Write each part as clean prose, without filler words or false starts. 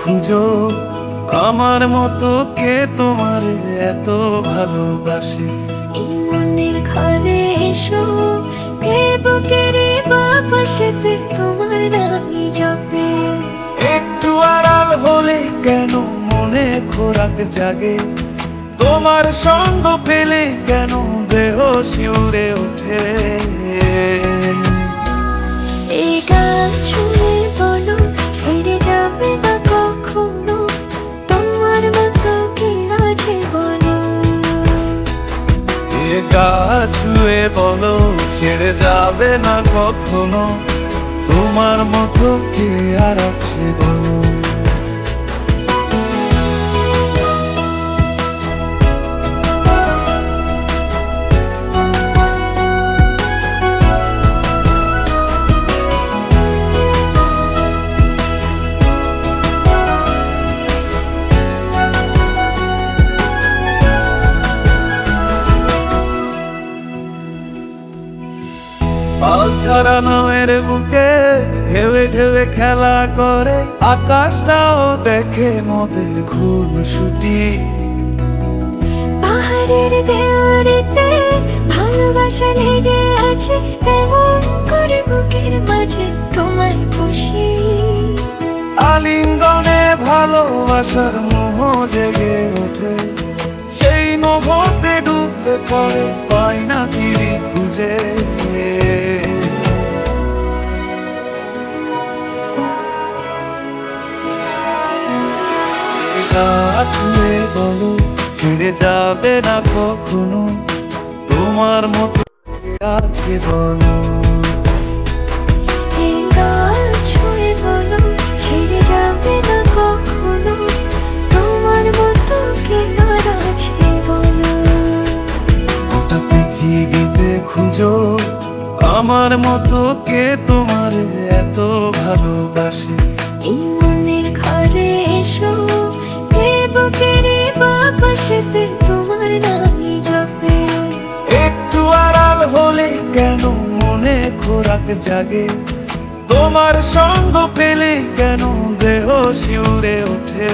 খুঁজো আমার মতো কে তোমার এত ভালোবাসে। এই মনের ঘরে এসো, এ বুকের বাপাশেতে তোমার নামই জপে। একটু আড়াল হলে কেন মনে খোরাক জাগে, তোমার সঙ্গ পেলে কেন দেহ শিউরে ওঠে। এই গান শুনে বলো হেরে যাবে না কখনো, তোমার মতো কে আছে বলো। এ গা ছুঁয়ে বলো ছেড়ে যাবে না কখনো, তোমার মতো কে আর আছে বলো। পালছাড়া নামের বুকে ঢেউে ঢেউে খেলা করে, আকাশটাও দেখে মোদের খুনসুটি। পাহাড়ের দেওয়ারিতে ভালোবাসা লেগে আছে, তেমন করে বুকের মাঝে তোমায় খুশি। আলিঙ্গনে ভালোবাসার মোহ জেগে ওঠে, সেই মোহতে ডুবে পড়ে পাই না তীরে খুঁজে। ছুঁয়ে বলো ছেড়ে যাবে না কখনো, তোমার মতো আছে বলো। এই গান ছুঁয়ে বলো ছেড়ে যাবে না কখনো, তোমার মতো কে আর আছে বলো। গোটা পৃথিবীতে খুঁজো আমার মতো কে তোমার এত ভালোবাসে। এই মনের ঘরে এসো, এ বুকের বাপাশেতে তোমার নামই জপে। একটু আড়াল হলে কেন মনে খোরাক জাগে, তোমার সঙ্গ পেলে কেন দেহ শিউরে ওঠে।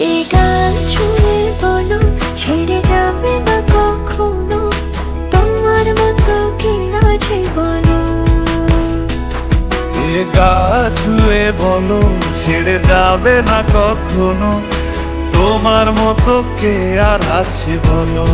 এই গান ছুঁয়ে বলো ছেড়ে যাবে না কখনো, তোমার মতো কে আছে বলো। এ গা ছুঁয়ে বলো ছেড়ে যাবে না কখনো, তোমার মতো কে আর আছে বলো।